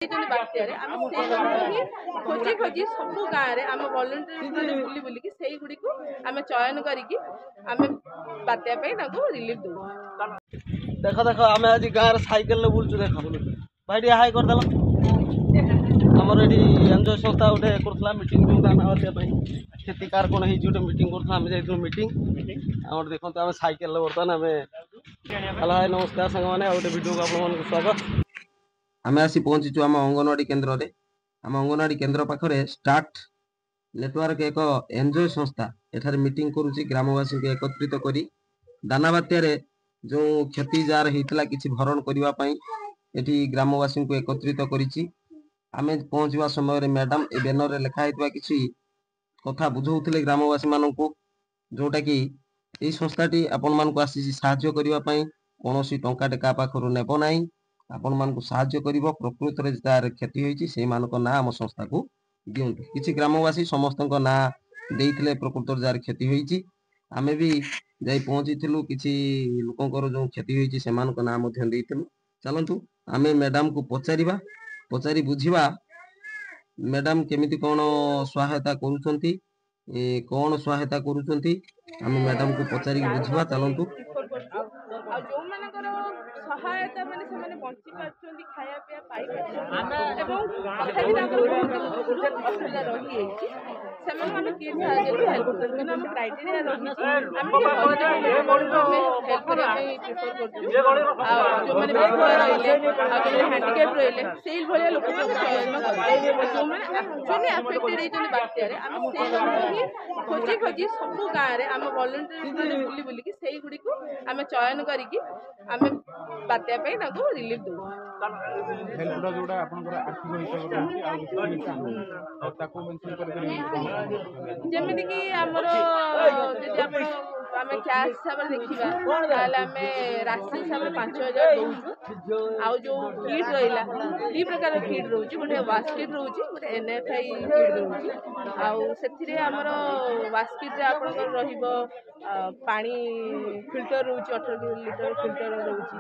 बात्यारे आम खोजी खोजी सब गाँव में आम वॉलंटियर्स बुली बुलिकी से गुड़ी को आम चयन करके आम बात्या रिलीफ दो। देख देख आम आज गाँव साइकेल बुलचु देख भाई हाई करदेल आमर ये एनजय संस्था गोटे करता मीटिंग जो दाना क्षतिकार कौन हो मीटिंग करता मीटिंग आम देखो आम साइकेल बर्तमान आम हेलो हाय नमस्कार सांग मैंने गोटे वीडियो को आप स्वागत आम आसी पहुँचीचु आम अंगनवाड़ी केन्द्र में आम अंगनवाड़ी केन्द्र पाखे स्टार्ट नेटवर्क एक एनजय संस्था एठार मीटिंग करुच्ची ग्रामवासी को एकत्रित कर दाना बात्यार जो क्षति जार होता किसी भरण करने ग्रामवासी को एकत्रित करिछि। आमे पहुँचवा समय मैडम ए बैनर रे लिखा होता किसी कथा बुझाऊले ग्रामवासी मान जोटा कि यही संस्थाटी आपण मानक आसी साहाय्य करने कौन टंकाटे क्या पाखर नेब ना आपण मानक साहाय्य कर प्रकृत में जार क्षति होती से ना आम संस्था को दिंतु किसी ग्रामवासी समस्त ना देते प्रकृत जार क्षति होती आमे भी जाई पहुँची किसी लोकंर जो क्षति होती से ना चलतु आमे मैडम को पचारिबा पचारि बुझिबा मैडम केमिति कौन सहायता करुछंती कौन सहायता करुछंती आमे मैडम को पचारि बुझिबा चलतु सहायता माने से माने बंची पाछंती खाया पिया पाई पाछंती एवं तथापि ताकर बहुत असुविधा रही एछि सेमन माने के साहाय्य हेल्प करते हम क्राइटेरिया रही हम के हेल्प करा पे प्रेफर करछु जो माने बेघर रहिले जो हैंडीकैप रहिले सेल भलिया लोक को चयन करते जो माने एक्चुअली अफेक्टेड हेचन बात्या रे हम से खोजी खोजी सब गाँव में आम वॉलंटियर्स बुली बुलिकी से गुड़ी को आम चयन करके आम बात्या रिलीफ दो। जमीन कि आमर आम कैश हिसाब से देखा आम राशि हिसाब से 5000 दौचु आउ जो किट रहा दी प्रकार किट रोचे गोटे वाश किट रोचे गोटे NFI किट रोचे आमर वाश किट आप पानी फिल्टर रोचे 18 लिटर फिल्टर रोचे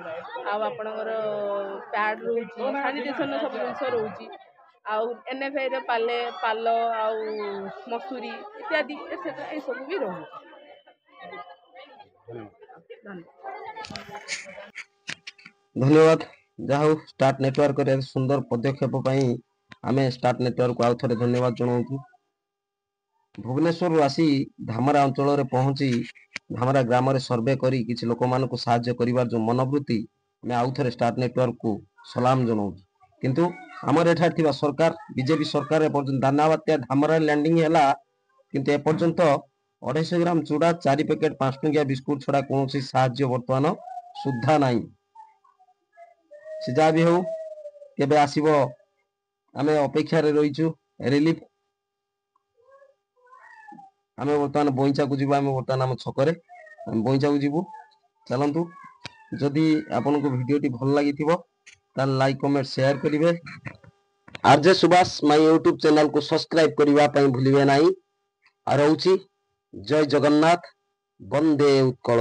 आपणकर पैड रोचे सानिटेशन सब जिन रोचे आउ NFI पाले पाल आउ मसूरी इत्यादि ये सब भी रोचे। धन्यवाद जहा स्टार्ट नेटवर्क रे सुंदर पदक्षेप आमे स्टार्ट नेटवर्क को आउ थे धन्यवाद जनाऊँ। भुवनेश्वर आसी धामरा अंचल पहुंची धामरा ग्राम रे सर्वे करी किसी लोक मान को साहाय्य करिवार जो मनोवृत्ति मैं आउ थे स्टार्ट नेटवर्क को सलाम जनाऊँ किंतु आमर एठार थिबा सरकार बीजेपी सरकार एपर्यंत दाना बात्या धामरा लैंडिंग हैला किंतु एपर्यंत 250 ग्राम चूड़ा 4 पैकेट 5 टंकिया बिस्कुट छड़ा कौन साहाय्य बर्तमान सुधा ना से जहाँ भी हो केबे आसीबो आमे अपेक्षा रे रहीचु रिलीफ आमे बर्तमान बइचा को जीवा आमे बर्तमान आम छकरे बइचा को जीवु चलंतु जदि आपन को वीडियो टी भल लागि थिबो ता लाइक कमेंट शेयर करिवे RJ Subhash my YouTube channel को सब्सक्राइब करिवा पई भूलिबे नाही आ रहउची जय जगन्नाथ वंदे उत्कल।